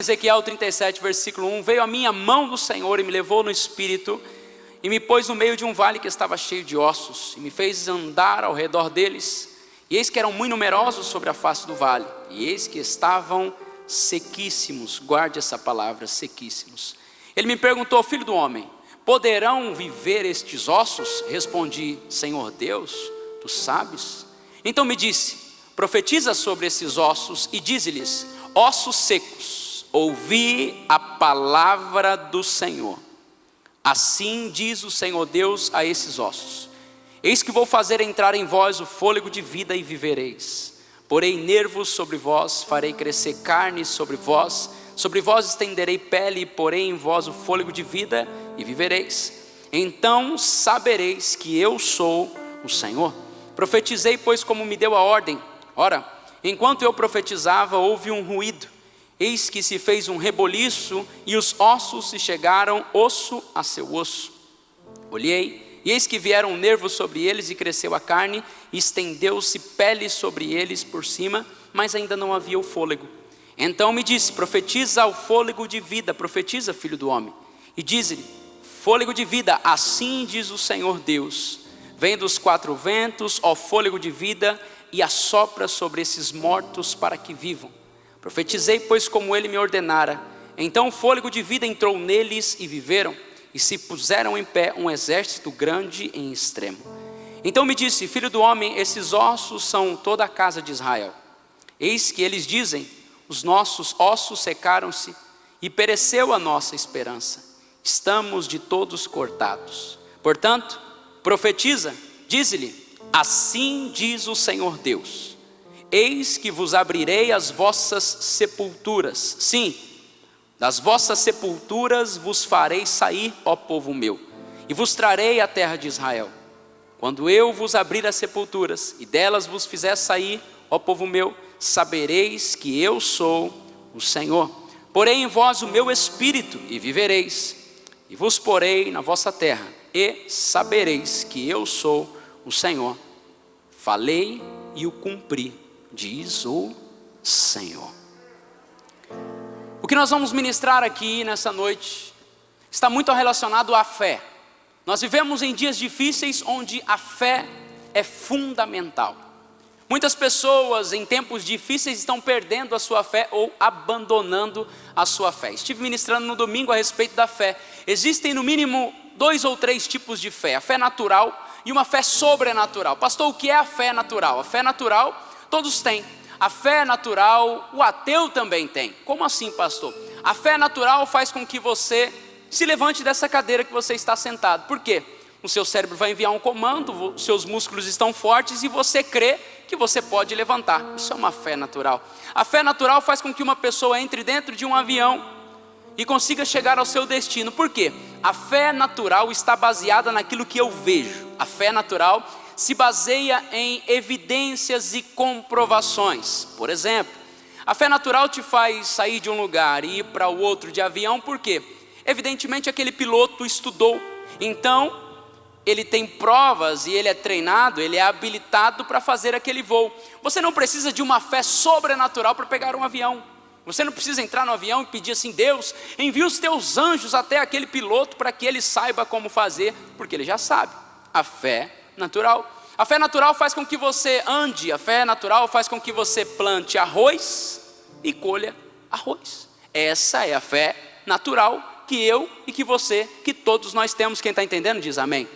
Ezequiel 37, versículo 1, veio a minha mão do Senhor e me levou no espírito e me pôs no meio de um vale que estava cheio de ossos e me fez andar ao redor deles, e eis que eram muito numerosos sobre a face do vale, e eis que estavam sequíssimos. Guarde essa palavra, sequíssimos. Ele me perguntou: filho do homem, poderão viver estes ossos? Respondi: Senhor Deus, tu sabes. Então me disse: profetiza sobre esses ossos e dize-lhes: ossos secos, ouvi a palavra do Senhor. Assim diz o Senhor Deus a esses ossos: eis que vou fazer entrar em vós o fôlego de vida e vivereis. Porei nervos sobre vós, farei crescer carne sobre vós estenderei pele, e porei em vós o fôlego de vida e vivereis. Então sabereis que eu sou o Senhor. Profetizei, pois, como me deu a ordem. Ora, enquanto eu profetizava, houve um ruído. Eis que se fez um reboliço, e os ossos se chegaram osso a seu osso. Olhei, e eis que vieram nervos sobre eles, e cresceu a carne, e estendeu-se pele sobre eles por cima, mas ainda não havia o fôlego. Então me disse: profetiza o fôlego de vida, profetiza, filho do homem, e diz-lhe: fôlego de vida, assim diz o Senhor Deus, vem dos quatro ventos, ó fôlego de vida, e assopra sobre esses mortos para que vivam. Profetizei, pois, como ele me ordenara. Então o fôlego de vida entrou neles e viveram, e se puseram em pé um exército grande em extremo. Então me disse: filho do homem, esses ossos são toda a casa de Israel. Eis que eles dizem: os nossos ossos secaram-se, e pereceu a nossa esperança. Estamos de todos cortados. Portanto, profetiza, dize-lhe: assim diz o Senhor Deus: eis que vos abrirei as vossas sepulturas. Sim, das vossas sepulturas vos farei sair, ó povo meu, e vos trarei à terra de Israel. Quando eu vos abrir as sepulturas, e delas vos fizer sair, ó povo meu, sabereis que eu sou o Senhor. Porei em vós o meu espírito, e vivereis, e vos porei na vossa terra, e sabereis que eu sou o Senhor. Falei e o cumpri, diz o Senhor. O que nós vamos ministrar aqui nessa noite está muito relacionado à fé. Nós vivemos em dias difíceis onde a fé é fundamental. Muitas pessoas em tempos difíceis estão perdendo a sua fé ou abandonando a sua fé. Estive ministrando no domingo a respeito da fé. Existem no mínimo 2 ou 3 tipos de fé: a fé natural e uma fé sobrenatural. Pastor, o que é a fé natural? A fé natural todos têm. A fé natural o ateu também tem. Como assim, pastor? A fé natural faz com que você se levante dessa cadeira que você está sentado. Por quê? O seu cérebro vai enviar um comando, os seus músculos estão fortes e você crê que você pode levantar. Isso é uma fé natural. A fé natural faz com que uma pessoa entre dentro de um avião e consiga chegar ao seu destino. Por quê? A fé natural está baseada naquilo que eu vejo. A fé natural se baseia em evidências e comprovações. Por exemplo, a fé natural te faz sair de um lugar e ir para o outro de avião. Por quê? Evidentemente aquele piloto estudou, então ele tem provas e ele é treinado, ele é habilitado para fazer aquele voo. Você não precisa de uma fé sobrenatural para pegar um avião. Você não precisa entrar no avião e pedir assim: Deus, envia os teus anjos até aquele piloto para que ele saiba como fazer, porque ele já sabe. A fé natural. A fé natural faz com que você ande, a fé natural faz com que você plante arroz e colha arroz. Essa é a fé natural que eu e que você, que todos nós temos. Quem está entendendo diz amém.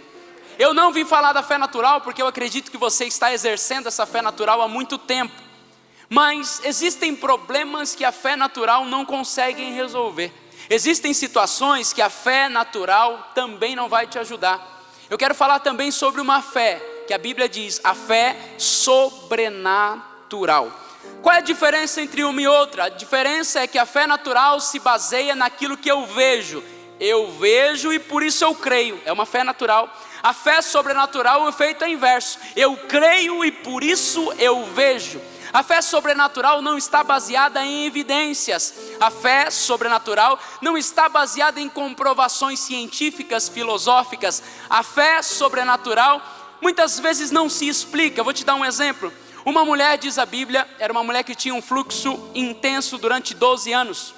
Eu não vim falar da fé natural porque eu acredito que você está exercendo essa fé natural há muito tempo. Mas existem problemas que a fé natural não consegue resolver. Existem situações que a fé natural também não vai te ajudar. Eu quero falar também sobre uma fé que a Bíblia diz, a fé sobrenatural. Qual é a diferença entre uma e outra? A diferença é que a fé natural se baseia naquilo que eu vejo. Eu vejo e por isso eu creio. É uma fé natural. A fé sobrenatural, o efeito é inverso. Eu creio e por isso eu vejo. A fé sobrenatural não está baseada em evidências. A fé sobrenatural não está baseada em comprovações científicas, filosóficas. A fé sobrenatural muitas vezes não se explica. Eu vou te dar um exemplo. Uma mulher, diz a Bíblia, era uma mulher que tinha um fluxo intenso durante 12 anos.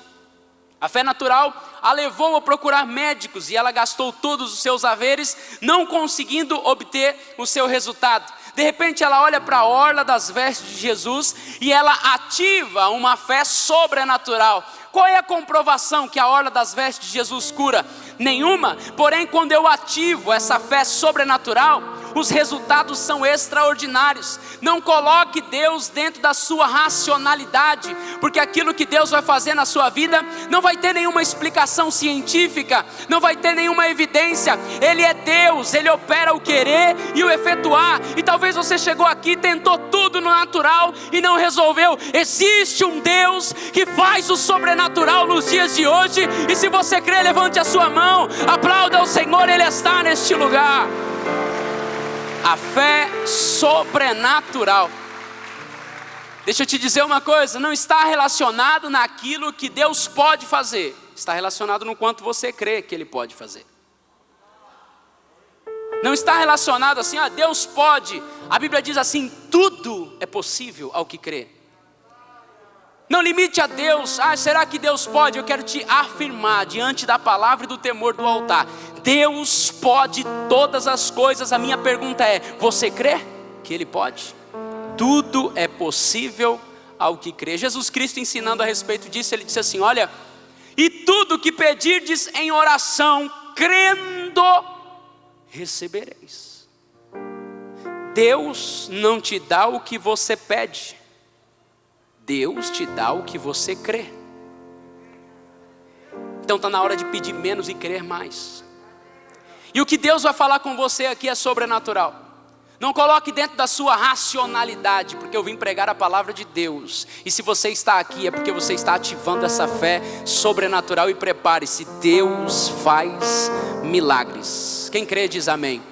A fé natural a levou a procurar médicos e ela gastou todos os seus haveres, não conseguindo obter o seu resultado. De repente ela olha para a orla das vestes de Jesus e ela ativa uma fé sobrenatural. Qual é a comprovação que a orla das vestes de Jesus cura? Nenhuma. Porém, quando eu ativo essa fé sobrenatural, os resultados são extraordinários. Não coloque Deus dentro da sua racionalidade, porque aquilo que Deus vai fazer na sua vida não vai ter nenhuma explicação científica, não vai ter nenhuma evidência. Ele é Deus, Ele opera o querer e o efetuar. E talvez você chegou aqui, tentou tudo no natural e não resolveu. Existe um Deus que faz o sobrenatural nos dias de hoje, e se você crê, levante a sua mão, aplauda o Senhor, Ele está neste lugar. A fé sobrenatural, deixa eu te dizer uma coisa, não está relacionado naquilo que Deus pode fazer, está relacionado no quanto você crê que Ele pode fazer. Não está relacionado assim, Deus pode. A Bíblia diz assim: tudo é possível ao que crê. Não limite a Deus, será que Deus pode? Eu quero te afirmar diante da palavra e do temor do altar: Deus pode todas as coisas. A minha pergunta é: você crê que Ele pode? Tudo é possível ao que crê. Jesus Cristo, ensinando a respeito disso, Ele disse assim: olha, e tudo que pedirdes em oração, crendo, recebereis. Deus não te dá o que você pede, Deus te dá o que você crê. Então está na hora de pedir menos e crer mais. E o que Deus vai falar com você aqui é sobrenatural. Não coloque dentro da sua racionalidade, porque eu vim pregar a palavra de Deus. E se você está aqui é porque você está ativando essa fé sobrenatural. E prepare-se, Deus faz milagres. Quem crê diz amém.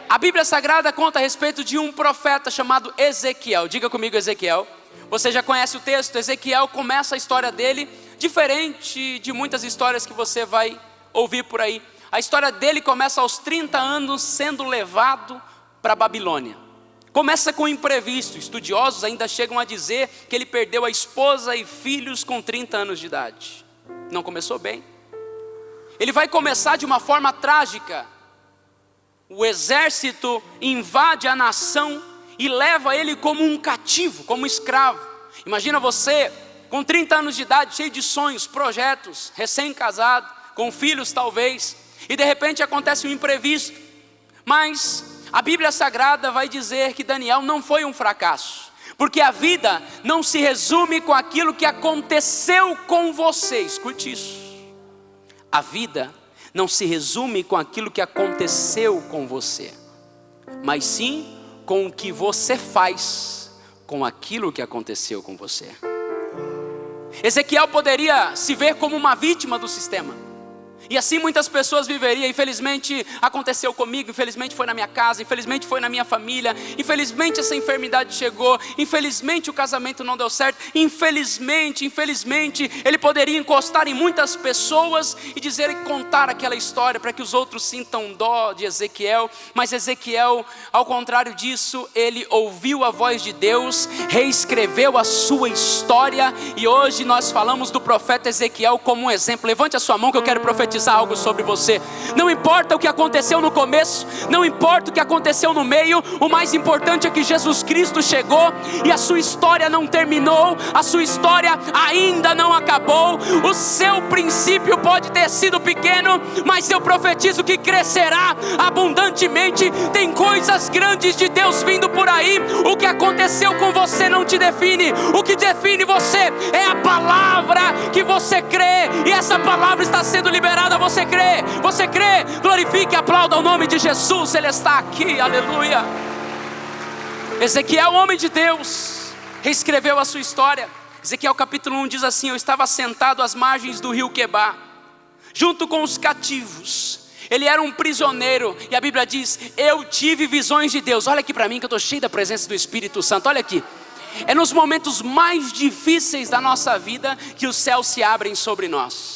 A Bíblia Sagrada conta a respeito de um profeta chamado Ezequiel. Diga comigo, Ezequiel. Você já conhece o texto. Ezequiel começa a história dele diferente de muitas histórias que você vai ouvir por aí. A história dele começa aos 30 anos sendo levado para a Babilônia. Começa com um imprevisto. Estudiosos ainda chegam a dizer que ele perdeu a esposa e filhos com 30 anos de idade. Não começou bem. Ele vai começar de uma forma trágica. O exército invade a nação e leva ele como um cativo, como um escravo. Imagina você com 30 anos de idade, cheio de sonhos, projetos, recém-casado, com filhos talvez, e de repente acontece um imprevisto. Mas a Bíblia Sagrada vai dizer que Daniel não foi um fracasso, porque a vida não se resume com aquilo que aconteceu com você. Escute isso. A vida não se resume com aquilo que aconteceu com você, mas sim com o que você faz com aquilo que aconteceu com você. Ezequiel poderia se ver como uma vítima do sistema, e assim muitas pessoas viveriam. Infelizmente aconteceu comigo, infelizmente foi na minha casa, infelizmente foi na minha família, infelizmente essa enfermidade chegou, infelizmente o casamento não deu certo, infelizmente ele poderia encostar em muitas pessoas e dizer e contar aquela história para que os outros sintam dó de Ezequiel. Mas Ezequiel, ao contrário disso, ele ouviu a voz de Deus, reescreveu a sua história, e hoje nós falamos do profeta Ezequiel como um exemplo. Levante a sua mão que eu quero profetizar algo sobre você. Não importa o que aconteceu no começo, não importa o que aconteceu no meio, o mais importante é que Jesus Cristo chegou e a sua história não terminou, a sua história ainda não acabou. O seu princípio pode ter sido pequeno, mas eu profetizo que crescerá abundantemente. Tem coisas grandes de Deus vindo por aí. O que aconteceu com você não te define, o que define você é a palavra que você crê, e essa palavra está sendo liberada. Você crê? Você crê? Glorifique e aplauda o nome de Jesus. Ele está aqui, aleluia. Ezequiel, homem de Deus, reescreveu a sua história. Ezequiel capítulo 1 diz assim: eu estava sentado às margens do rio Quebar, junto com os cativos. Ele era um prisioneiro, e a Bíblia diz: eu tive visões de Deus. Olha aqui para mim que eu estou cheio da presença do Espírito Santo. Olha aqui. É nos momentos mais difíceis da nossa vida que os céus se abrem sobre nós.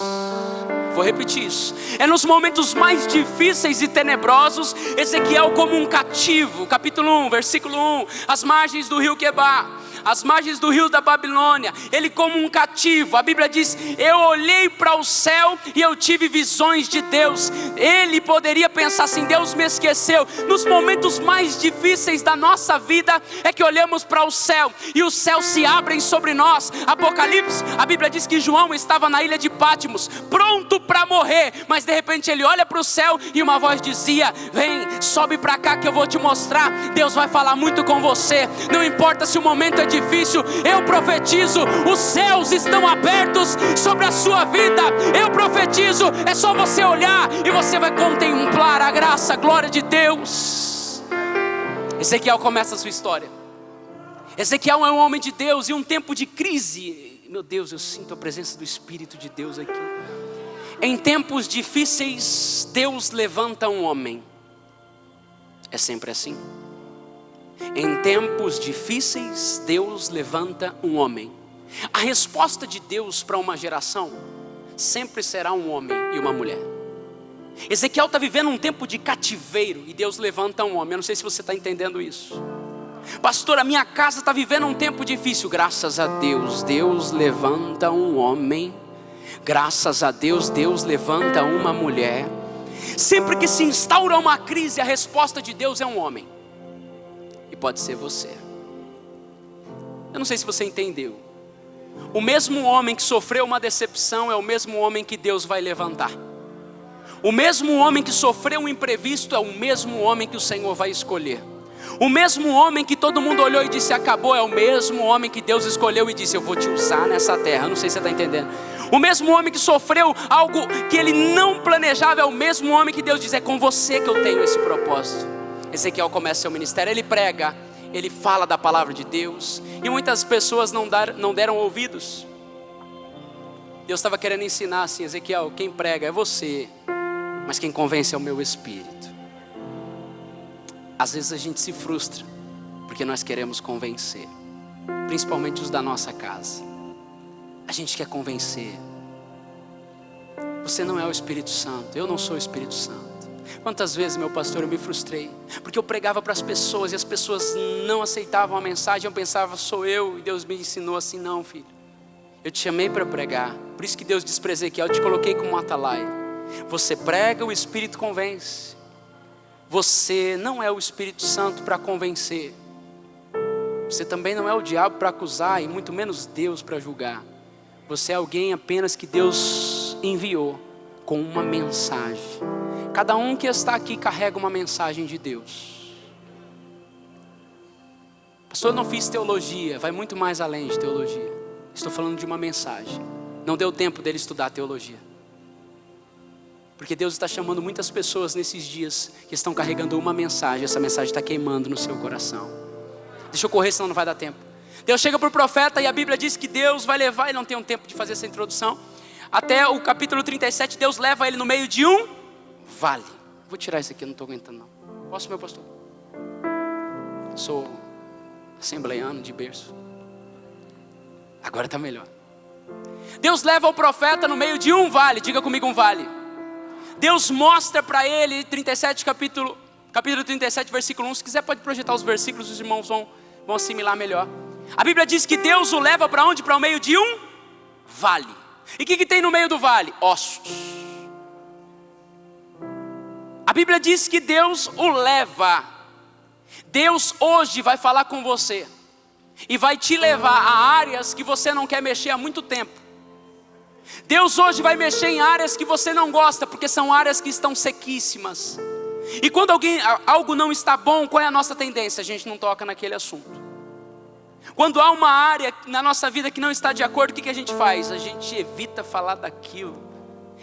Vou repetir isso. É nos momentos mais difíceis e tenebrosos. Ezequiel como um cativo, capítulo 1, versículo 1, às margens do rio Quebar. às margens do rio da Babilônia, ele como um cativo. A Bíblia diz: eu olhei para o céu e eu tive visões de Deus. Ele poderia pensar assim: Deus me esqueceu. Nos momentos mais difíceis da nossa vida é que olhamos para o céu e os céus se abrem sobre nós. Apocalipse, a Bíblia diz que João estava na ilha de Patmos, pronto para morrer, mas de repente ele olha para o céu e uma voz dizia: vem, sobe para cá que eu vou te mostrar. Deus vai falar muito com você. Não importa se o momento é difícil, eu profetizo, os céus estão abertos sobre a sua vida. Eu profetizo, é só você olhar e você vai contemplar a graça, a glória de Deus. Ezequiel começa a sua história. Ezequiel é um homem de Deus, e um tempo de crise, meu Deus, eu sinto a presença do Espírito de Deus aqui. Em tempos difíceis, Deus levanta um homem. É sempre assim. Em tempos difíceis, Deus levanta um homem. A resposta de Deus para uma geração sempre será um homem e uma mulher. Ezequiel está vivendo um tempo de cativeiro e Deus levanta um homem. Eu não sei se você está entendendo isso. Pastor, a minha casa está vivendo um tempo difícil. Graças a Deus, Deus levanta um homem. Graças a Deus, Deus levanta uma mulher. Sempre que se instaura uma crise, a resposta de Deus é um homem. E pode ser você. Eu não sei se você entendeu. O mesmo homem que sofreu uma decepção é o mesmo homem que Deus vai levantar. O mesmo homem que sofreu um imprevisto é o mesmo homem que o Senhor vai escolher. O mesmo homem que todo mundo olhou e disse acabou é o mesmo homem que Deus escolheu e disse eu vou te usar nessa terra. Não sei se você está entendendo. O mesmo homem que sofreu algo que ele não planejava é o mesmo homem que Deus diz é com você que eu tenho esse propósito. Ezequiel começa seu ministério, ele prega, ele fala da palavra de Deus, e muitas pessoas não deram ouvidos. Deus estava querendo ensinar assim: Ezequiel, quem prega é você, mas quem convence é o meu Espírito. Às vezes a gente se frustra porque nós queremos convencer, principalmente os da nossa casa. A gente quer convencer. Você não é o Espírito Santo, eu não sou o Espírito Santo. Quantas vezes, meu pastor, eu me frustrei porque eu pregava para as pessoas e as pessoas não aceitavam a mensagem. Eu pensava, sou eu, e Deus me ensinou assim: não, filho, eu te chamei para pregar. Por isso que Deus disse para Ezequiel: eu te coloquei como um atalaia. Você prega, o Espírito convence. Você não é o Espírito Santo para convencer. Você também não é o diabo para acusar, e muito menos Deus para julgar. Você é alguém apenas que Deus enviou com uma mensagem. Cada um que está aqui carrega uma mensagem de Deus. Pastor, eu não fiz teologia. Vai muito mais além de teologia. Estou falando de uma mensagem. Não deu tempo dele estudar teologia. Porque Deus está chamando muitas pessoas nesses dias que estão carregando uma mensagem. Essa mensagem está queimando no seu coração. Deixa eu correr, senão não vai dar tempo. Deus chega para o profeta e a Bíblia diz que Deus vai levar. Ele não tem um tempo de fazer essa introdução. Até o capítulo 37, Deus leva ele no meio de um vale. Vou tirar isso aqui, eu não estou aguentando não. Posso, meu pastor? Sou assembleiano de berço. Agora está melhor. Deus leva o profeta no meio de um vale. Diga comigo, um vale. Deus mostra para ele, capítulo 37, versículo 1. Se quiser pode projetar os versículos, os irmãos vão assimilar melhor. A Bíblia diz que Deus o leva para onde? Para o meio de um vale. E o que tem no meio do vale? Ossos. A Bíblia diz que Deus o leva. Deus hoje vai falar com você e vai te levar a áreas que você não quer mexer há muito tempo. Deus hoje vai mexer em áreas que você não gosta, porque são áreas que estão sequíssimas. E quando algo não está bom, qual é a nossa tendência? A gente não toca naquele assunto. Quando há uma área na nossa vida que não está de acordo, o que a gente faz? A gente evita falar daquilo.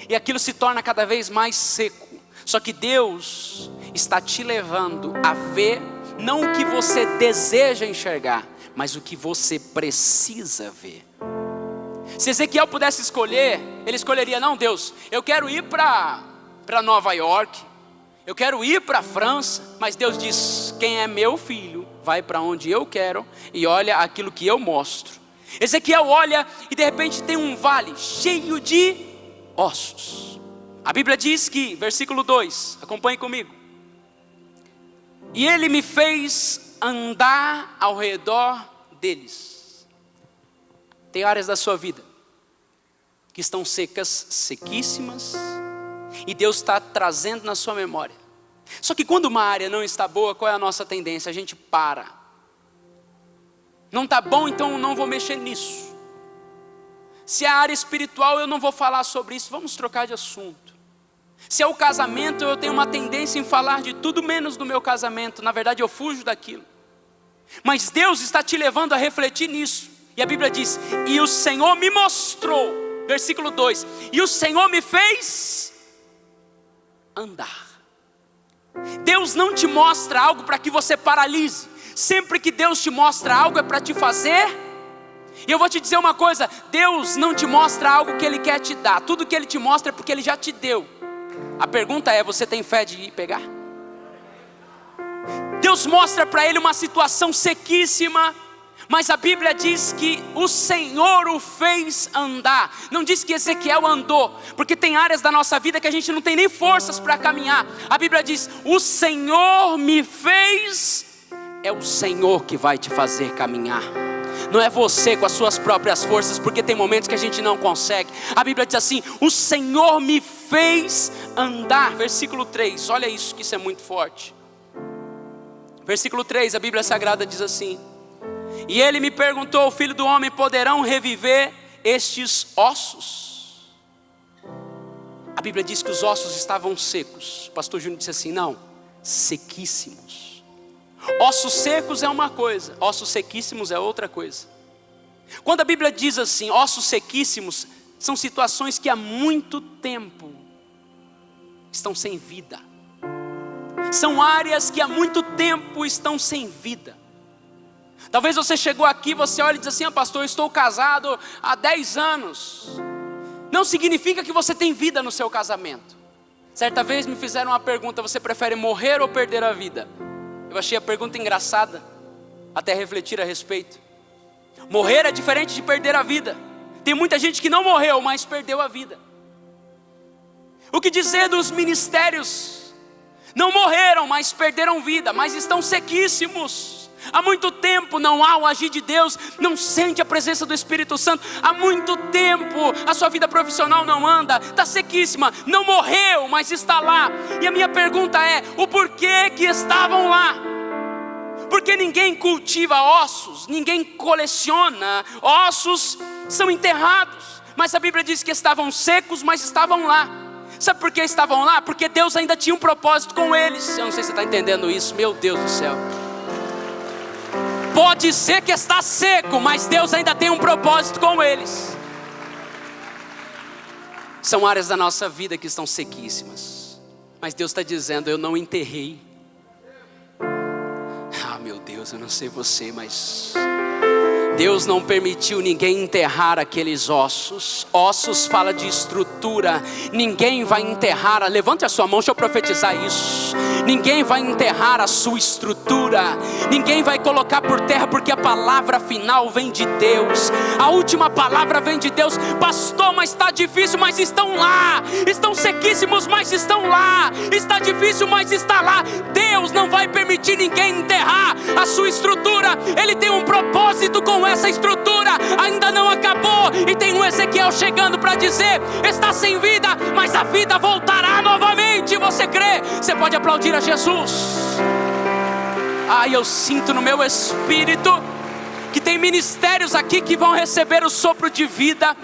E aquilo se torna cada vez mais seco. Só que Deus está te levando a ver não o que você deseja enxergar, mas o que você precisa ver. Se Ezequiel pudesse escolher, ele escolheria: não, Deus, eu quero ir para Nova York, eu quero ir para a França. Mas Deus diz: quem é meu filho vai para onde eu quero e olha aquilo que eu mostro. Ezequiel olha e de repente tem um vale cheio de ossos. A Bíblia diz que, versículo 2, acompanhe comigo: e ele me fez andar ao redor deles. Tem áreas da sua vida que estão secas, sequíssimas, e Deus está trazendo na sua memória. Só que quando uma área não está boa, qual é a nossa tendência? A gente para. Não está bom, então eu não vou mexer nisso. Se é a área espiritual, eu não vou falar sobre isso, vamos trocar de assunto. Se é o casamento, eu tenho uma tendência em falar de tudo menos do meu casamento. Na verdade, eu fujo daquilo. Mas Deus está te levando a refletir nisso. E a Bíblia diz, e o Senhor me mostrou, versículo 2, e o Senhor me fez andar. Deus não te mostra algo para que você paralise. Sempre que Deus te mostra algo é para te fazer. E eu vou te dizer uma coisa, Deus não te mostra algo que Ele quer te dar. Tudo que Ele te mostra é porque Ele já te deu. A pergunta é, você tem fé de ir pegar? Deus mostra para ele uma situação sequíssima, mas a Bíblia diz que o Senhor o fez andar. Não diz que Ezequiel andou, porque tem áreas da nossa vida que a gente não tem nem forças para caminhar. A Bíblia diz, o Senhor me fez. É o Senhor que vai te fazer caminhar. Não é você com as suas próprias forças, porque tem momentos que a gente não consegue. A Bíblia diz assim, o Senhor me fez andar. Versículo 3, olha isso, que isso é muito forte. Versículo 3, a Bíblia Sagrada diz assim, e ele me perguntou, filho do homem, poderão reviver estes ossos? A Bíblia diz que os ossos estavam secos. O pastor Júnior disse assim, não, sequíssimos. Ossos secos é uma coisa, ossos sequíssimos é outra coisa. Quando a Bíblia diz assim, ossos sequíssimos, são situações que há muito tempo estão sem vida. São áreas que há muito tempo estão sem vida. Talvez você chegou aqui, você olha e diz assim, pastor, eu estou casado há 10 anos. Não significa que você tem vida no seu casamento. Certa vez me fizeram uma pergunta, você prefere morrer ou perder a vida? Eu achei a pergunta engraçada, até refletir a respeito. Morrer é diferente de perder a vida. Tem muita gente que não morreu, mas perdeu a vida. O que dizer dos ministérios? Não morreram, mas perderam vida, mas estão sequíssimos. Há muito tempo não há o agir de Deus, não sente a presença do Espírito Santo. Há muito tempo a sua vida profissional não anda, está sequíssima. Não morreu, mas está lá. E a minha pergunta é, o porquê que estavam lá? Porque ninguém cultiva ossos, ninguém coleciona ossos, são enterrados. Mas a Bíblia diz que estavam secos, mas estavam lá. Sabe por que estavam lá? Porque Deus ainda tinha um propósito com eles. Eu não sei se você está entendendo isso, meu Deus do céu. Pode ser que está seco, mas Deus ainda tem um propósito com eles. São áreas da nossa vida que estão sequíssimas, mas Deus está dizendo, eu não enterrei. Ah, meu Deus, eu não sei você, mas Deus não permitiu ninguém enterrar aqueles ossos. Ossos fala de estrutura. Ninguém vai enterrar, levante a sua mão, deixa eu profetizar isso. Ninguém vai enterrar a sua estrutura. Ninguém vai colocar por terra, porque a palavra final vem de Deus. A última palavra vem de Deus. Pastor, mas está difícil, mas estão lá. Estão sequíssimos, mas estão lá. Está difícil, mas está lá. Deus não vai permitir ninguém enterrar a sua estrutura. Ele tem um propósito com essa estrutura, ainda não acabou. E tem um Ezequiel chegando para dizer, está sem vida, mas a vida voltará novamente. Você crê? Você pode aplaudir a Jesus. Eu sinto no meu espírito que tem ministérios aqui que vão receber o sopro de vida.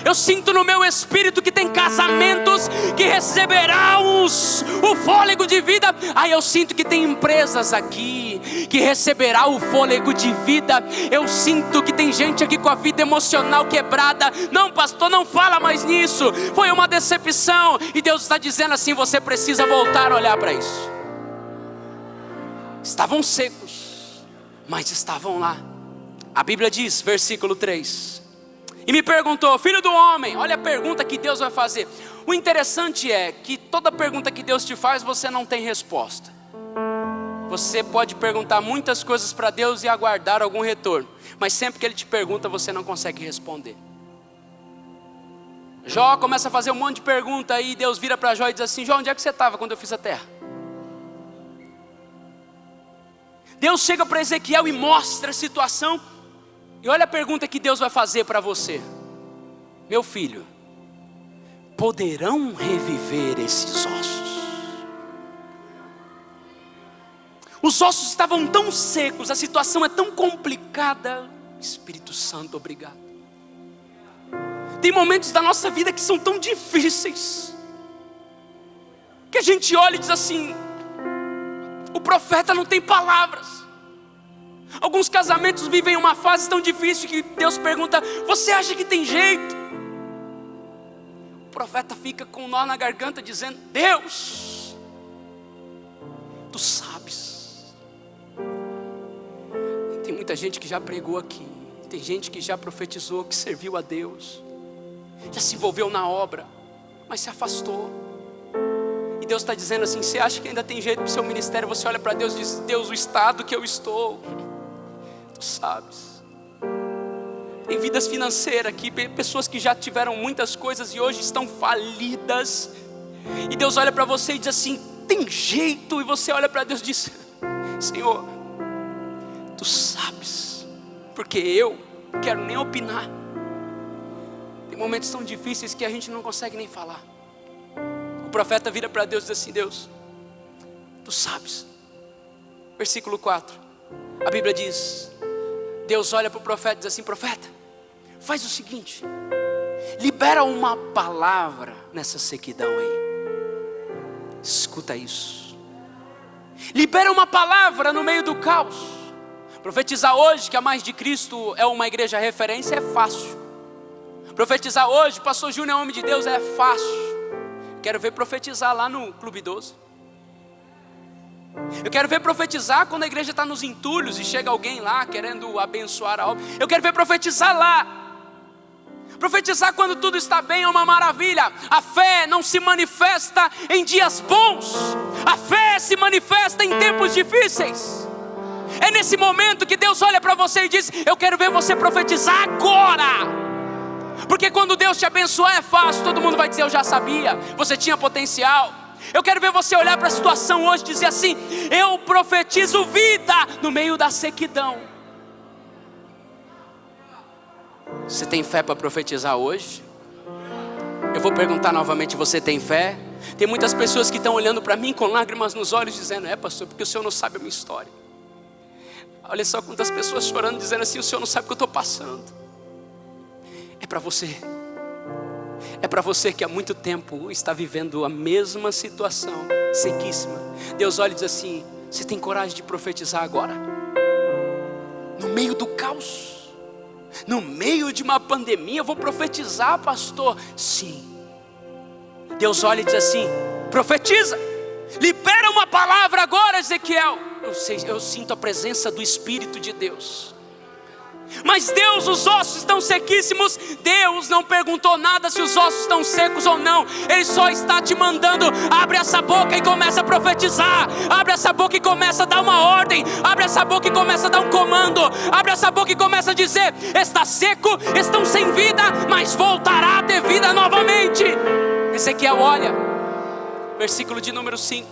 Eu sinto no meu espírito que tem casamentos que receberão o fôlego de vida. Eu sinto que tem empresas aqui que receberá o fôlego de vida. Eu sinto que tem gente aqui com a vida emocional quebrada. Não, pastor, não fala mais nisso. Foi uma decepção. E Deus está dizendo assim, você precisa voltar a olhar para isso. Estavam secos, mas estavam lá. A Bíblia diz, versículo 3, e me perguntou, filho do homem, olha a pergunta que Deus vai fazer. O interessante é que toda pergunta que Deus te faz, você não tem resposta. Você pode perguntar muitas coisas para Deus e aguardar algum retorno, mas sempre que Ele te pergunta, você não consegue responder. Jó começa a fazer um monte de pergunta e Deus vira para Jó e diz assim, Jó, onde é que você estava quando eu fiz a terra? Deus chega para Ezequiel e mostra a situação. E olha a pergunta que Deus vai fazer para você: meu filho, poderão reviver esses ossos? Os ossos estavam tão secos, a situação é tão complicada. Espírito Santo, obrigado. Tem momentos da nossa vida que são tão difíceis, que a gente olha e diz assim: o profeta não tem palavras. Alguns casamentos vivem uma fase tão difícil que Deus pergunta: você acha que tem jeito? O profeta fica com um nó na garganta dizendo: Deus, tu sabes. Tem muita gente que já pregou aqui, tem gente que já profetizou, que serviu a Deus, já se envolveu na obra, mas se afastou. E Deus está dizendo assim: você acha que ainda tem jeito para o seu ministério? Você olha para Deus e diz: Deus, o estado que eu estou, tu sabes. Tem vidas financeiras aqui, pessoas que já tiveram muitas coisas e hoje estão falidas. E Deus olha para você e diz assim: tem jeito? E você olha para Deus e diz: Senhor, tu sabes, porque eu não quero nem opinar. Tem momentos tão difíceis que a gente não consegue nem falar. O profeta vira para Deus e diz assim: Deus, tu sabes. Versículo 4, a Bíblia diz, Deus olha para o profeta e diz assim: profeta, faz o seguinte, libera uma palavra nessa sequidão aí. Escuta isso. Libera uma palavra no meio do caos. Profetizar hoje que a Mais de Cristo é uma igreja referência é fácil. Profetizar hoje, pastor Júnior é homem de Deus, é fácil. Quero ver profetizar lá no Clube 12. Eu quero ver profetizar quando a igreja está nos entulhos e chega alguém lá querendo abençoar a obra. Eu quero ver profetizar lá. Profetizar quando tudo está bem é uma maravilha. A fé não se manifesta em dias bons. A fé se manifesta em tempos difíceis. É nesse momento que Deus olha para você e diz: eu quero ver você profetizar agora. Porque quando Deus te abençoar é fácil, todo mundo vai dizer: eu já sabia, você tinha potencial. Eu quero ver você olhar para a situação hoje e dizer assim: eu profetizo vida no meio da sequidão. Você tem fé para profetizar hoje? Eu vou perguntar novamente: você tem fé? Tem muitas pessoas que estão olhando para mim com lágrimas nos olhos dizendo: é, pastor, porque o senhor não sabe a minha história. Olha só quantas pessoas chorando dizendo assim: o senhor não sabe o que eu estou passando. É para você. É para você que há muito tempo está vivendo a mesma situação, sequíssima. Deus olha e diz assim: você tem coragem de profetizar agora? No meio do caos, no meio de uma pandemia, eu vou profetizar, pastor? Sim. Deus olha e diz assim: profetiza, libera uma palavra agora, Ezequiel. Eu sinto a presença do Espírito de Deus. Mas Deus, os ossos estão sequíssimos. Deus não perguntou nada se os ossos estão secos ou não. Ele só está te mandando: abre essa boca e começa a profetizar. Abre essa boca e começa a dar uma ordem. Abre essa boca e começa a dar um comando. Abre essa boca e começa a dizer: está seco, estão sem vida, mas voltará a ter vida novamente. Ezequiel olha, versículo de número 5.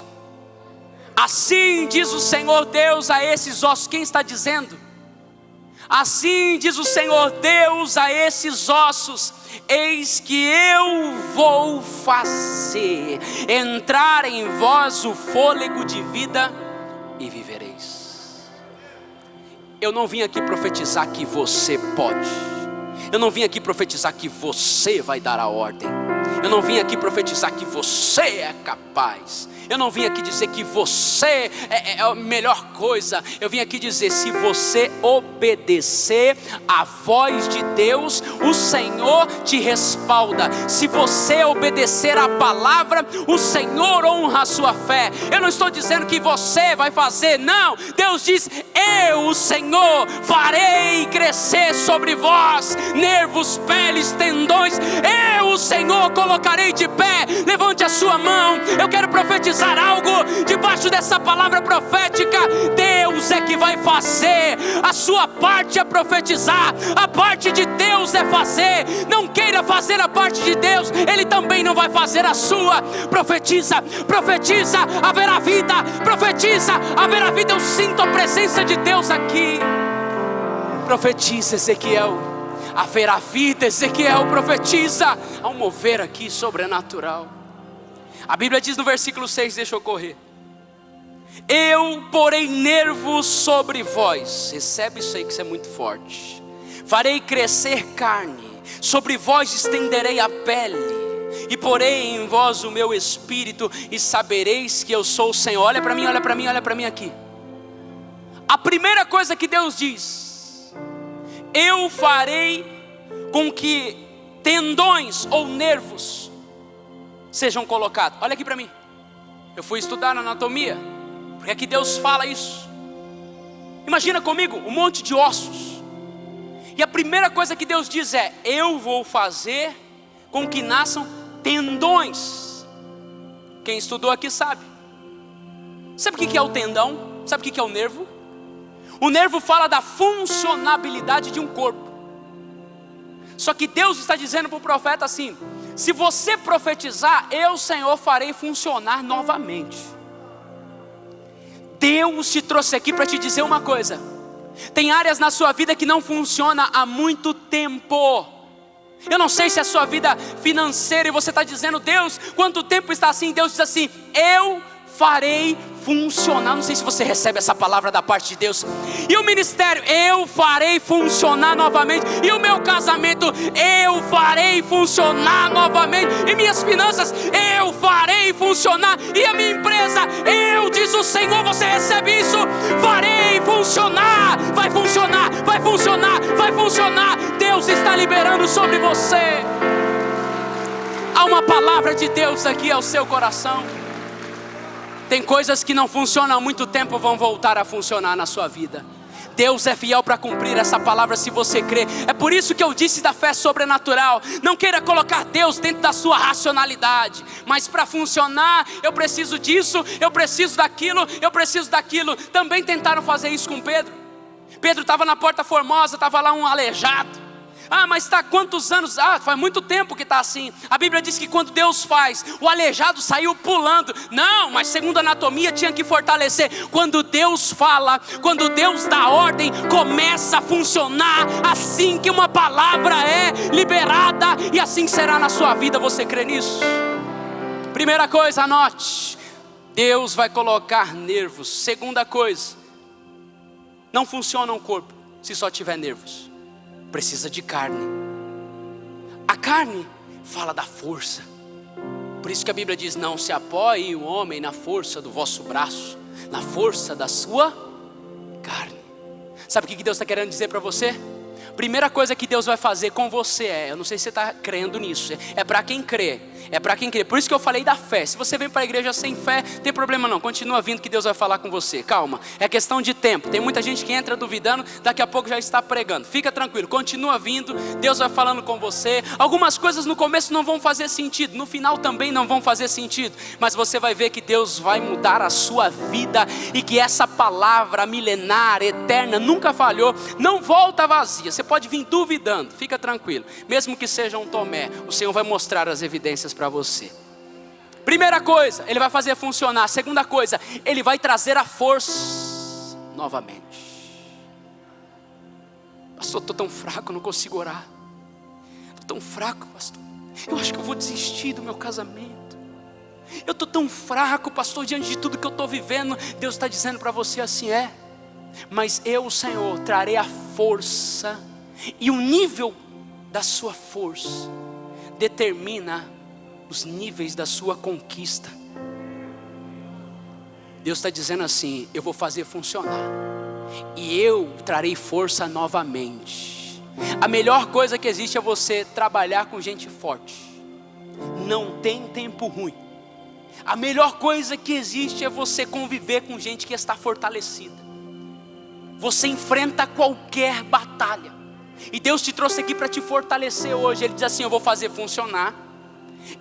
Assim diz o Senhor Deus a esses ossos. Quem está dizendo? Assim diz o Senhor Deus a esses ossos: eis que eu vou fazer entrar em vós o fôlego de vida e vivereis. Eu não vim aqui profetizar que você pode. Eu não vim aqui profetizar que você vai dar a ordem. Eu não vim aqui profetizar que você é capaz. Eu não vim aqui dizer que você é a melhor coisa. Eu vim aqui dizer: se você obedecer à voz de Deus, o Senhor te respalda. Se você obedecer à palavra, o Senhor honra a sua fé. Eu não estou dizendo que você vai fazer, não. Deus diz: eu, o Senhor, farei crescer sobre vós nervos, peles, tendões. Eu, o Senhor, colocarei de pé. Levante a sua mão. Eu quero profetizar algo debaixo dessa palavra profética. Deus é que vai fazer. A sua parte é profetizar, a parte de Deus é fazer. Não queira fazer a parte de Deus, Ele também não vai fazer a sua. Profetiza, profetiza, haverá vida. Profetiza, haverá vida. Eu sinto a presença de Deus aqui. Profetiza, Ezequiel. Haverá vida, Ezequiel, profetiza. Há um mover aqui sobrenatural. A Bíblia diz no versículo 6, deixa eu correr. Eu porei nervos sobre vós. Recebe isso aí que isso é muito forte. Farei crescer carne, sobre vós estenderei a pele, e porei em vós o meu espírito, e sabereis que eu sou o Senhor. Olha para mim, olha para mim, olha para mim aqui. A primeira coisa que Deus diz: eu farei com que tendões ou nervos sejam colocados. Olha aqui para mim. Eu fui estudar na anatomia, porque aqui Deus fala isso. Imagina comigo um monte de ossos, e a primeira coisa que Deus diz é: eu vou fazer com que nasçam tendões. Quem estudou aqui sabe. Sabe o que é o tendão? Sabe o que é o nervo? O nervo fala da funcionabilidade de um corpo. Só que Deus está dizendo para o profeta assim: se você profetizar, eu, Senhor, farei funcionar novamente. Deus te trouxe aqui para te dizer uma coisa: tem áreas na sua vida que não funcionam há muito tempo. Eu não sei se é a sua vida financeira e você está dizendo: Deus, quanto tempo está assim? Deus diz assim: eu farei funcionar. Não sei se você recebe essa palavra da parte de Deus. E o ministério, eu farei funcionar novamente. E o meu casamento, eu farei funcionar novamente. E minhas finanças, eu farei funcionar. E a minha empresa, eu, diz o Senhor, você recebe isso? Farei funcionar. Vai funcionar, vai funcionar, vai funcionar. Deus está liberando sobre você. Há uma palavra de Deus aqui ao seu coração. Tem coisas que não funcionam há muito tempo, vão voltar a funcionar na sua vida. Deus é fiel para cumprir essa palavra se você crê. É por isso que eu disse da fé sobrenatural. Não queira colocar Deus dentro da sua racionalidade. Mas para funcionar, eu preciso disso, eu preciso daquilo, eu preciso daquilo. Também tentaram fazer isso com Pedro. Pedro estava na Porta Formosa, estava lá um aleijado. Ah, mas está quantos anos? Ah, faz muito tempo que está assim. A Bíblia diz que quando Deus faz, o aleijado saiu pulando. Não, mas segundo a anatomia tinha que fortalecer. Quando Deus fala, quando Deus dá ordem, começa a funcionar. Assim que uma palavra é liberada, e assim será na sua vida. Você crê nisso? Primeira coisa, anote: Deus vai colocar nervos. Segunda coisa, não funciona um corpo se só tiver nervos. Precisa de carne. A carne fala da força. Por isso que a Bíblia diz: não se apoie o homem na força do vosso braço, na força da sua carne. Sabe o que Deus está querendo dizer para você? Primeira coisa que Deus vai fazer com você eu não sei se você está crendo nisso, é para quem crê. É para quem crê. Por isso que eu falei da fé. Se você vem para a igreja sem fé, não tem problema não, continua vindo que Deus vai falar com você. Calma, é questão de tempo. Tem muita gente que entra duvidando, daqui a pouco já está pregando. Fica tranquilo, continua vindo, Deus vai falando com você. Algumas coisas no começo não vão fazer sentido, no final também não vão fazer sentido, mas você vai ver que Deus vai mudar a sua vida, e que essa palavra milenar, eterna, nunca falhou, não volta vazia. Você pode vir duvidando, fica tranquilo. Mesmo que seja um Tomé, o Senhor vai mostrar as evidências para você. Primeira coisa, Ele vai fazer funcionar. Segunda coisa, Ele vai trazer a força novamente. Pastor, estou tão fraco, não consigo orar. Estou tão fraco, pastor, eu acho que eu vou desistir do meu casamento. Eu estou tão fraco, pastor, diante de tudo que eu estou vivendo. Deus está dizendo para você assim: mas eu, o Senhor, trarei a força. E o nível da sua força determina os níveis da sua conquista. Deus está dizendo assim: eu vou fazer funcionar, e eu trarei força novamente. A melhor coisa que existe é você trabalhar com gente forte. Não tem tempo ruim. A melhor coisa que existe é você conviver com gente que está fortalecida. Você enfrenta qualquer batalha, e Deus te trouxe aqui para te fortalecer hoje. Ele diz assim: eu vou fazer funcionar,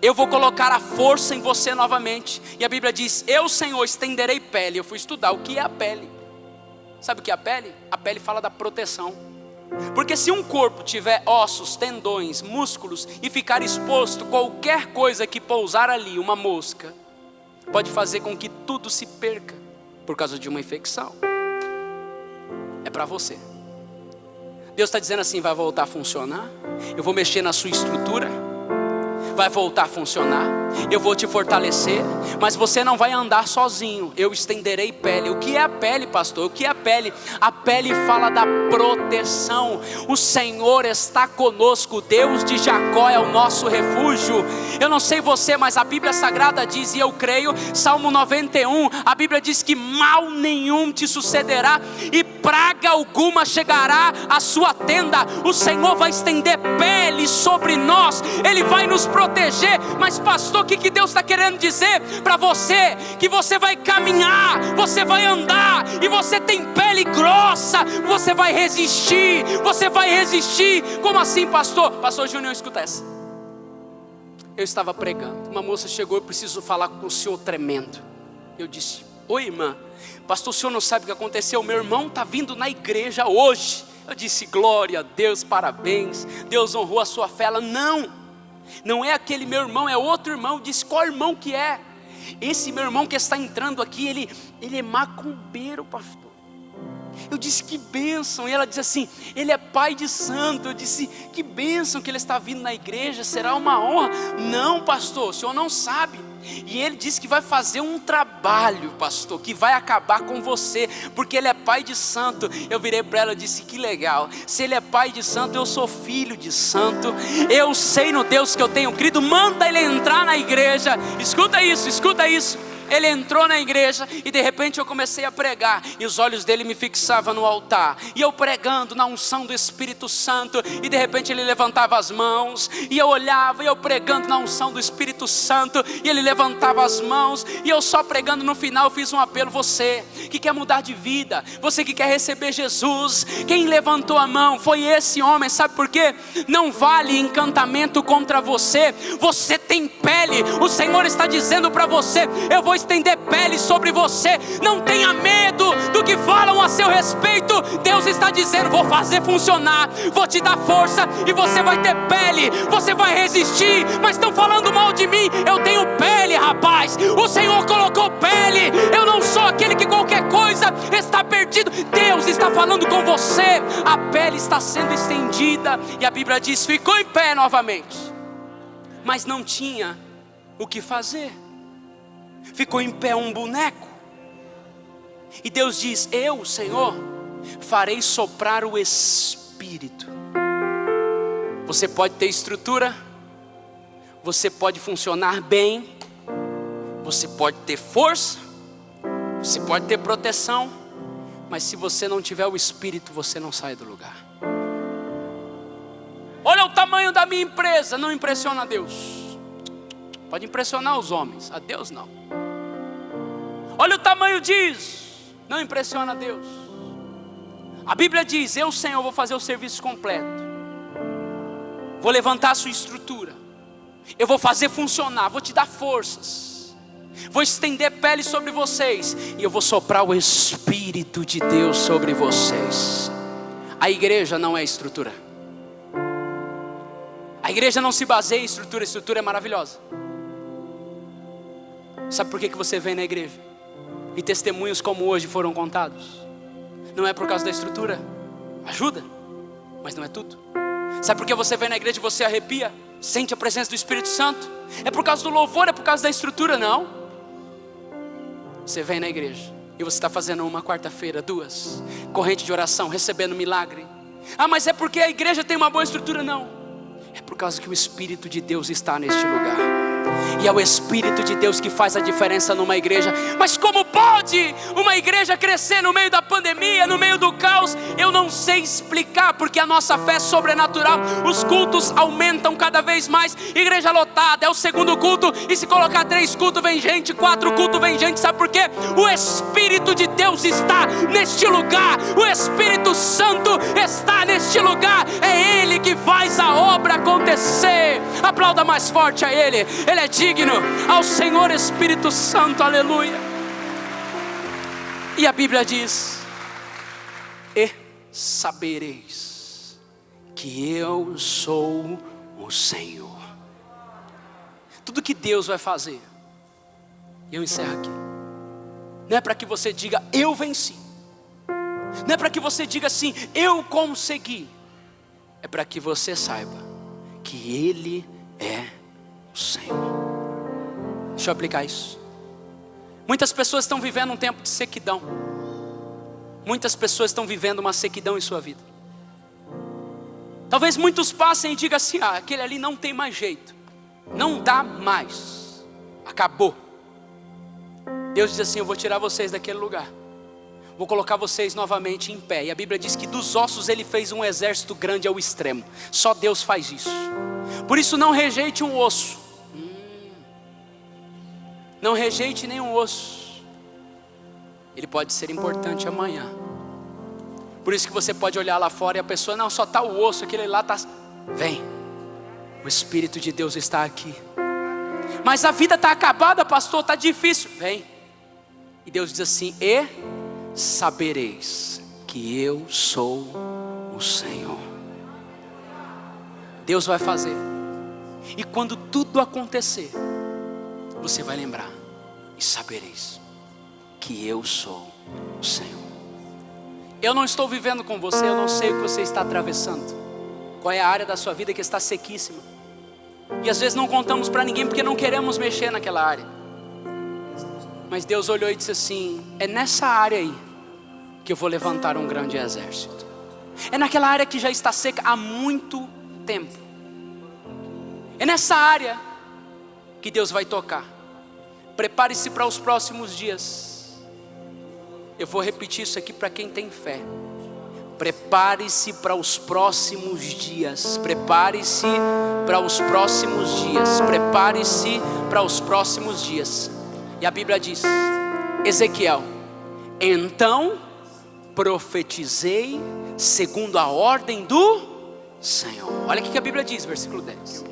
eu vou colocar a força em você novamente. E a Bíblia diz: eu, Senhor, estenderei pele. Eu fui estudar o que é a pele. Sabe o que é a pele? A pele fala da proteção. Porque se um corpo tiver ossos, tendões, músculos, e ficar exposto, qualquer coisa que pousar ali, uma mosca, pode fazer com que tudo se perca por causa de uma infecção. É para você. Deus está dizendo assim: vai voltar a funcionar, eu vou mexer na sua estrutura, vai voltar a funcionar, eu vou te fortalecer, mas você não vai andar sozinho, eu estenderei pele. O que é a pele, pastor? O que é a pele? A pele fala da proteção. O Senhor está conosco, Deus de Jacó é o nosso refúgio. Eu não sei você, mas a Bíblia Sagrada diz, e eu creio, Salmo 91, a Bíblia diz que mal nenhum te sucederá e praga alguma chegará à sua tenda. O Senhor vai estender pele sobre nós, Ele vai nos proteger. Mas pastor, o que Deus está querendo dizer para você? Que você vai caminhar, você vai andar, e você tem pele grossa, você vai resistir, você vai resistir. Como assim, pastor? Pastor Júnior, escuta essa. Eu estava pregando, uma moça chegou: eu preciso falar com o senhor tremendo. Eu disse: oi irmã. Pastor, o senhor não sabe o que aconteceu? Meu irmão está vindo na igreja hoje. Eu disse: glória a Deus, parabéns, Deus honrou a sua fé. Ela: não é aquele meu irmão, é outro irmão. Eu disse: qual irmão que é? Esse meu irmão que está entrando aqui, ele é macumbeiro, pastor. Eu disse: que bênção. E ela disse assim: ele é pai de santo. Eu disse: que bênção que ele está vindo na igreja, será uma honra. Não, pastor, o senhor não sabe. E ele disse que vai fazer um trabalho, pastor, que vai acabar com você, porque ele é pai de santo. Eu virei para ela e disse: que legal, se ele é pai de santo, eu sou filho de santo, eu sei no Deus que eu tenho crido, manda ele entrar na igreja. Escuta isso, escuta isso. Ele entrou na igreja e de repente eu comecei a pregar, e os olhos dele me fixavam no altar, e eu pregando na unção do Espírito Santo, e de repente ele levantava as mãos, e eu olhava, e eu pregando na unção do Espírito Santo, e ele levantava as mãos, e eu só pregando. No final eu fiz um apelo: você que quer mudar de vida, você que quer receber Jesus, quem levantou a mão foi esse homem. Sabe por quê? Não vale encantamento contra você, você tem pele. O Senhor está dizendo para você: eu vou estender pele sobre você, não tenha medo do que falam a seu respeito. Deus está dizendo: vou fazer funcionar, vou te dar força, e você vai ter pele, você vai resistir. Mas estão falando mal de mim, eu tenho pele, rapaz. O Senhor colocou pele, eu não sou aquele que qualquer coisa está perdido. Deus está falando com você, a pele está sendo estendida. E a Bíblia diz: ficou em pé novamente, mas não tinha o que fazer. Ficou em pé um boneco. E Deus diz: eu, Senhor, farei soprar o Espírito. Você pode ter estrutura, você pode funcionar bem, você pode ter força, você pode ter proteção, mas se você não tiver o Espírito, você não sai do lugar. Olha o tamanho da minha empresa, não impressiona a Deus. Pode impressionar os homens, a Deus não. Olha o tamanho disso, não impressiona a Deus. A Bíblia diz: eu, Senhor, vou fazer o serviço completo, vou levantar a sua estrutura, eu vou fazer funcionar, vou te dar forças, vou estender pele sobre vocês, e eu vou soprar o Espírito de Deus sobre vocês. A igreja não é estrutura. A igreja não se baseia em estrutura. A estrutura é maravilhosa. Sabe por que você vem na igreja? E testemunhos como hoje foram contados. Não é por causa da estrutura. Ajuda, mas não é tudo. Sabe por que você vem na igreja e você arrepia? Sente a presença do Espírito Santo? É por causa do louvor? É por causa da estrutura? Não. Você vem na igreja e você está fazendo uma quarta-feira, 2, corrente de oração, recebendo milagre. Ah, mas é porque a igreja tem uma boa estrutura? Não. É por causa que o Espírito de Deus está neste lugar. E é o Espírito de Deus que faz a diferença numa igreja. Mas como pode uma igreja crescer no meio da pandemia, no meio do caos? Eu não sei explicar, porque a nossa fé é sobrenatural. Os cultos aumentam cada vez mais. Igreja lotada, é o segundo culto, e se colocar 3 cultos vem gente, 4 cultos vem gente. Sabe por quê? O Espírito de Deus está neste lugar. O Espírito Santo está neste lugar. É Ele que faz a obra acontecer. Aplauda mais forte a Ele. Ele é digno, ao Senhor Espírito Santo, aleluia. E a Bíblia diz: e sabereis que eu sou o Senhor. Tudo que Deus vai fazer, e eu encerro aqui, não é para que você diga eu venci, não é para que você diga assim eu consegui. é para que você saiba que Ele é o Senhor. Deixa eu aplicar isso. Muitas pessoas estão vivendo um tempo de sequidão. Muitas pessoas estão vivendo uma sequidão em sua vida. Talvez muitos passem e digam assim: aquele ali não tem mais jeito, não dá mais, acabou. Deus diz assim: eu vou tirar vocês daquele lugar, vou colocar vocês novamente em pé. E a Bíblia diz que dos ossos Ele fez um exército grande ao extremo. Só Deus faz isso. Por isso não rejeite um osso. Não rejeite nenhum osso. Ele pode ser importante amanhã. Por isso que você pode olhar lá fora e a pessoa: não, só está o osso, aquele lá está. Vem, o Espírito de Deus está aqui. Mas a vida está acabada, pastor, está difícil. Vem. E Deus diz assim: e sabereis que eu sou o Senhor. Deus vai fazer. E quando tudo acontecer, você vai lembrar: e sabereis que eu sou o Senhor. Eu não estou vivendo com você, eu não sei o que você está atravessando. Qual é a área da sua vida que está sequíssima? E às vezes não contamos para ninguém porque não queremos mexer naquela área. Mas Deus olhou e disse assim: é nessa área aí que eu vou levantar um grande exército. É naquela área que já está seca há muito tempo. É nessa área que Deus vai tocar. Prepare-se para os próximos dias. Eu vou repetir isso aqui para quem tem fé. Prepare-se para os próximos dias. Prepare-se para os próximos dias. Prepare-se para os próximos dias. E a Bíblia diz, Ezequiel: então profetizei segundo a ordem do Senhor. Olha o que a Bíblia diz, versículo 10.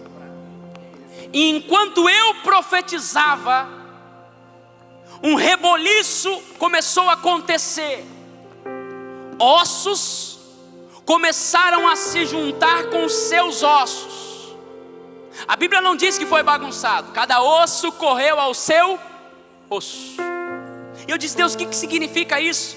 E enquanto eu profetizava, um reboliço começou a acontecer. Ossos começaram a se juntar com os seus ossos. A Bíblia não diz que foi bagunçado. Cada osso correu ao seu osso. E eu disse: Deus, o que significa isso?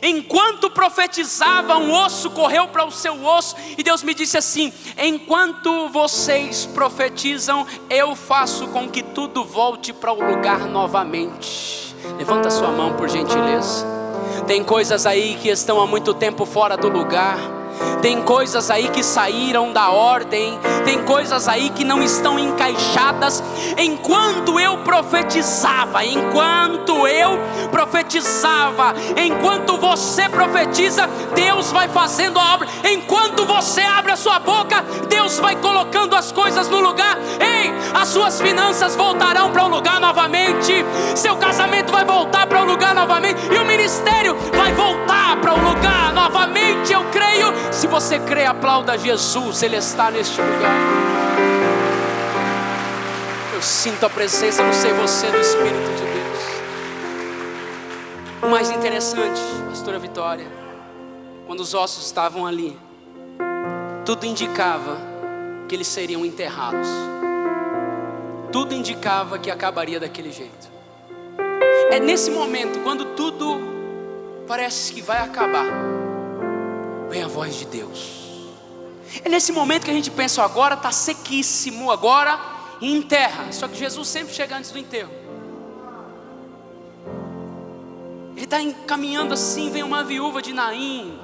Enquanto profetizava, um osso correu para o seu osso. E Deus me disse assim: enquanto vocês profetizam, eu faço com que tudo volte para o lugar novamente. Levanta sua mão, por gentileza. Tem coisas aí que estão há muito tempo fora do lugar. Tem coisas aí que saíram da ordem. Tem coisas aí que não estão encaixadas. Enquanto eu profetizava, enquanto você profetiza, Deus vai fazendo a obra. Enquanto você abre a sua boca, Deus vai colocando as coisas no lugar. Ei, as suas finanças voltarão para o lugar novamente. Seu casamento vai voltar para o lugar novamente. E o ministério vai voltar para o lugar novamente. Eu creio. Se você crê, aplauda Jesus. Ele está neste lugar. Eu sinto a presença, não sei você, do Espírito de Deus. O mais interessante, pastora Vitória, quando os ossos estavam ali, tudo indicava que eles seriam enterrados. Tudo indicava que acabaria daquele jeito. É nesse momento, quando tudo parece que vai acabar, vem a voz de Deus. É nesse momento que a gente pensa: agora está sequíssimo, agora enterra. Só que Jesus sempre chega antes do enterro. Ele está caminhando assim, vem uma viúva de Naim,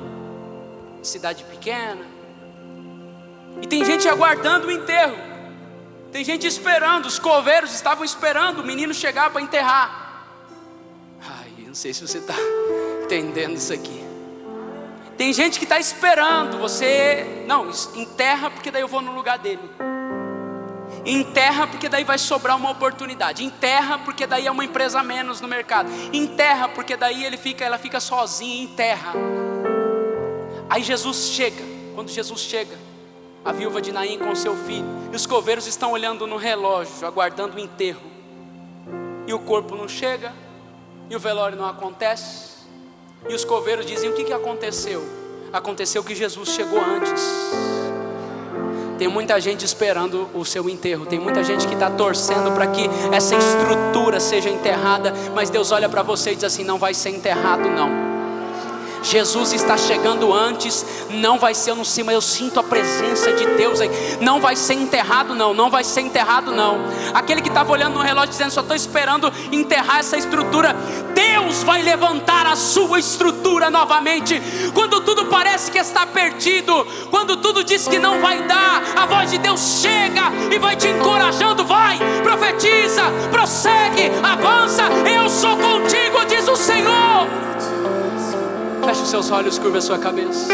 cidade pequena, e tem gente aguardando o enterro. Tem gente esperando, os coveiros estavam esperando o menino chegar para enterrar. Ai, não sei se você está entendendo isso aqui. Tem gente que está esperando você. Não, enterra porque daí eu vou no lugar dele. Enterra porque daí vai sobrar uma oportunidade. Enterra porque daí é uma empresa a menos no mercado. Enterra porque daí ela fica sozinha. Enterra. Aí Jesus chega. Quando Jesus chega, a viúva de Naim com seu filho, e os coveiros estão olhando no relógio, aguardando o enterro. E o corpo não chega, e o velório não acontece. E os coveiros dizem: o que aconteceu? Aconteceu que Jesus chegou antes. Tem muita gente esperando o seu enterro. Tem muita gente que está torcendo para que essa estrutura seja enterrada. Mas Deus olha para você e diz assim: não vai ser enterrado não. Jesus está chegando antes. Não vai ser, eu não sei, mas eu sinto a presença de Deus aí. Não vai ser enterrado não, não vai ser enterrado não. Aquele que estava olhando no relógio dizendo, só estou esperando enterrar essa estrutura, Deus vai levantar a sua estrutura novamente. Quando tudo parece que está perdido, quando tudo diz que não vai dar, a voz de Deus chega e vai te encorajando. Vai, profetiza, prossegue, avança, eu sou contigo, diz o Senhor. Feche os seus olhos, curva a sua cabeça.